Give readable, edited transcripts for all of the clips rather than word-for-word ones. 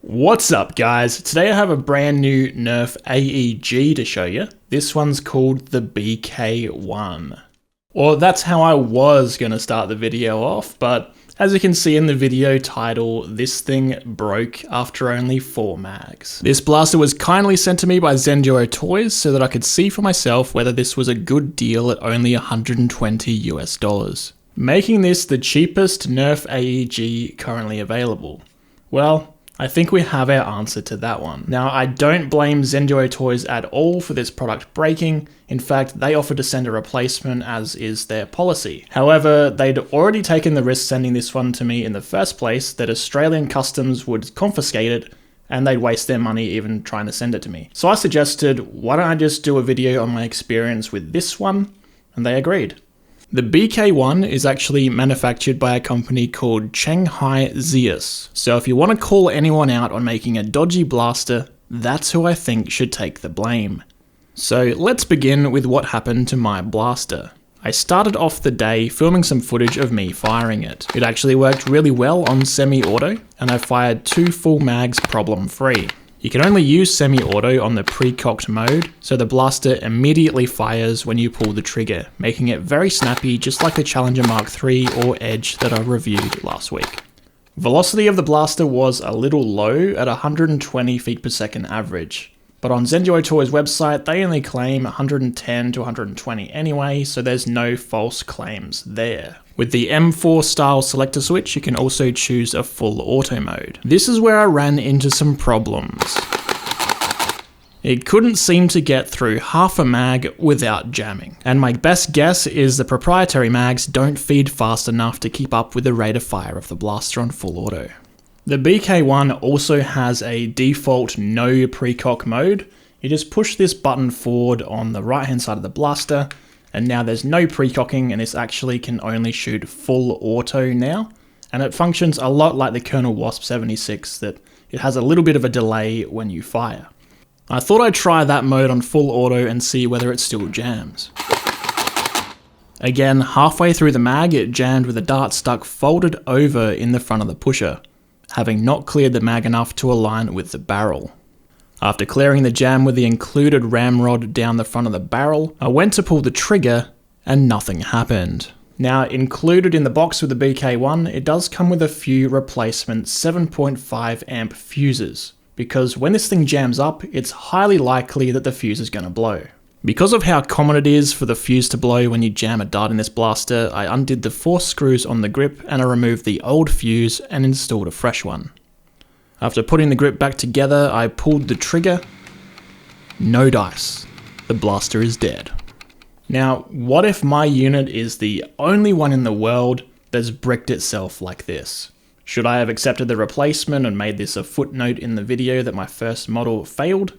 What's up guys? Today I have a brand new Nerf AEG to show you. This one's called the BK-1. Well, that's how I was going to start the video off, but as you can see in the video title, this thing broke after only 4 mags. This blaster was kindly sent to me by Zenduo Toys so that I could see for myself whether this was a good deal at only $120 US, making this the cheapest Nerf AEG currently available. Well, I think we have our answer to that one. Now, I don't blame Zenduo Toys at all for this product breaking. In fact, they offered to send a replacement as is their policy. However, they'd already taken the risk sending this one to me in the first place that Australian Customs would confiscate it and they'd waste their money even trying to send it to me. So I suggested, why don't I just do a video on my experience with this one? And they agreed. The BK-1 is actually manufactured by a company called Chenghai Zius. So if you want to call anyone out on making a dodgy blaster, that's who I think should take the blame. So let's begin with what happened to my blaster. I started off the day filming some footage of me firing it. It actually worked really well on semi-auto, and I fired 2 full mags problem-free. You can only use semi-auto on the pre-cocked mode, so the blaster immediately fires when you pull the trigger, making it very snappy just like the Challenger Mark III or Edge that I reviewed last week. Velocity of the blaster was a little low at 120 feet per second average, but on Zenduo Toys website they only claim 110 to 120 anyway, so there's no false claims there. With the M4 style selector switch, you can also choose a full auto mode. This is where I ran into some problems. It couldn't seem to get through half a mag without jamming. And my best guess is the proprietary mags don't feed fast enough to keep up with the rate of fire of the blaster on full auto. The BK-1 also has a default no precock mode. You just push this button forward on the right hand side of the blaster, and now there's no precocking, and this actually can only shoot full auto now. And it functions a lot like the Colonel Wasp 76, that it has a little bit of a delay when you fire. I thought I'd try that mode on full auto and see whether it still jams. Again, halfway through the mag, it jammed with the dart stuck folded over in the front of the pusher, having not cleared the mag enough to align with the barrel. After clearing the jam with the included ramrod down the front of the barrel, I went to pull the trigger and nothing happened. Now, included in the box with the BK-1, it does come with a few replacement 7.5 amp fuses, because when this thing jams up, it's highly likely that the fuse is going to blow. Because of how common it is for the fuse to blow when you jam a dart in this blaster, I undid the 4 screws on the grip and I removed the old fuse and installed a fresh one. After putting the grip back together, I pulled the trigger. No dice. The blaster is dead. Now, what if my unit is the only one in the world that's bricked itself like this? Should I have accepted the replacement and made this a footnote in the video that my first model failed?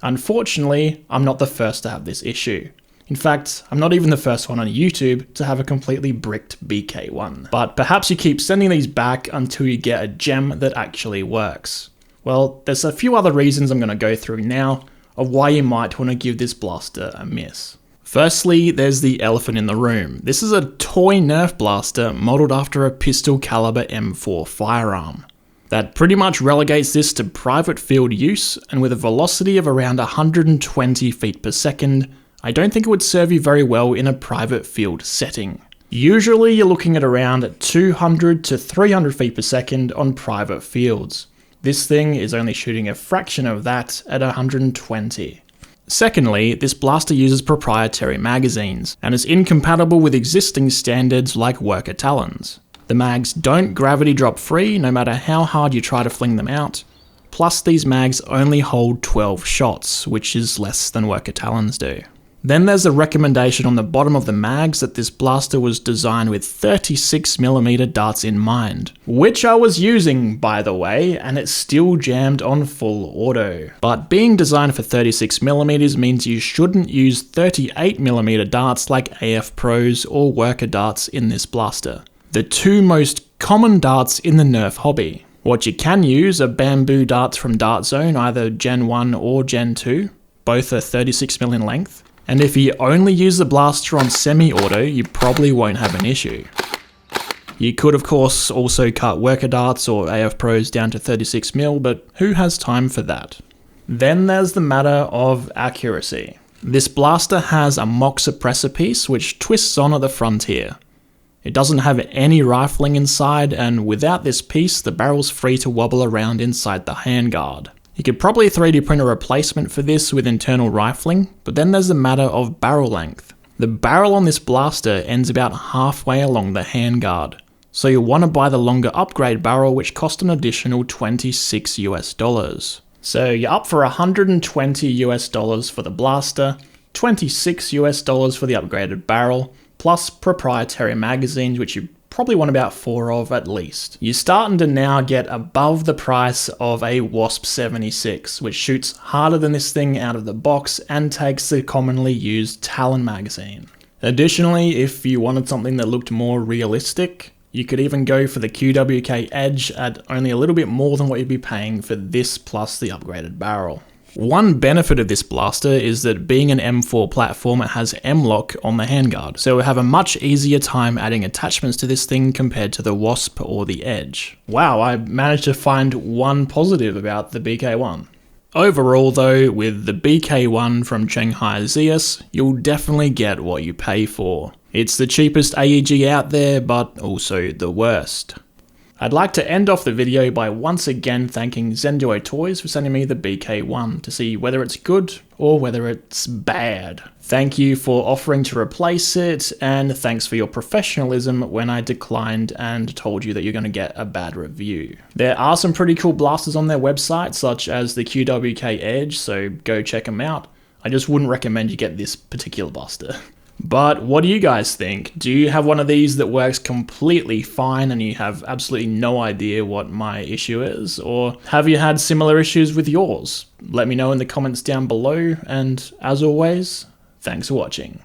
Unfortunately, I'm not the first to have this issue. In fact, I'm not even the first one on YouTube to have a completely bricked BK-1. But perhaps you keep sending these back until you get a gem that actually works. Well, there's a few other reasons I'm going to go through now of why you might want to give this blaster a miss. Firstly, there's the elephant in the room. This is a toy Nerf blaster modeled after a pistol caliber M4 firearm. That pretty much relegates this to private field use, and with a velocity of around 120 feet per second, I don't think it would serve you very well in a private field setting. Usually you're looking at around 200 to 300 feet per second on private fields. This thing is only shooting a fraction of that at 120. Secondly, this blaster uses proprietary magazines, and is incompatible with existing standards like worker talons. The mags don't gravity drop free no matter how hard you try to fling them out. Plus these mags only hold 12 shots, which is less than worker talons do. Then there's a recommendation on the bottom of the mags that this blaster was designed with 36mm darts in mind, which I was using by the way, and it still jammed on full auto. But being designed for 36mm means you shouldn't use 38mm darts like AF Pros or worker darts in this blaster, the 2 most common darts in the Nerf hobby. What you can use are bamboo darts from Dart Zone, either Gen 1 or Gen 2, both are 36mm in length. And if you only use the blaster on semi-auto, you probably won't have an issue. You could of course also cut worker darts or AF Pros down to 36mm, but who has time for that? Then there's the matter of accuracy. This blaster has a mock suppressor piece which twists on at the front here. It doesn't have any rifling inside, and without this piece the barrel's free to wobble around inside the handguard. You could probably 3D print a replacement for this with internal rifling, but then there's the matter of barrel length. The barrel on this blaster ends about halfway along the handguard, so you'll want to buy the longer upgrade barrel which cost an additional $26 US. So you're up for $120 US for the blaster, $26 US for the upgraded barrel, plus proprietary magazines which you probably want about 4 of at least. You're starting to now get above the price of a Wasp 76, which shoots harder than this thing out of the box and takes the commonly used Talon magazine. Additionally, if you wanted something that looked more realistic, you could even go for the QWK Edge at only a little bit more than what you'd be paying for this plus the upgraded barrel. One benefit of this blaster is that being an M4 platform, it has M-lock on the handguard, so we'll have a much easier time adding attachments to this thing compared to the Wasp or the Edge. Wow, I managed to find one positive about the BK-1. Overall though, with the BK-1 from Chenghai Zius, you'll definitely get what you pay for. It's the cheapest AEG out there, but also the worst. I'd like to end off the video by once again thanking Zenduo Toys for sending me the BK-1 to see whether it's good or whether it's bad. Thank you for offering to replace it, and thanks for your professionalism when I declined and told you that you're going to get a bad review. There are some pretty cool blasters on their website, such as the QWK Edge, so go check them out. I just wouldn't recommend you get this particular blaster. But what do you guys think? Do you have one of these that works completely fine and you have absolutely no idea what my issue is? Or have you had similar issues with yours? Let me know in the comments down below, and as always, thanks for watching.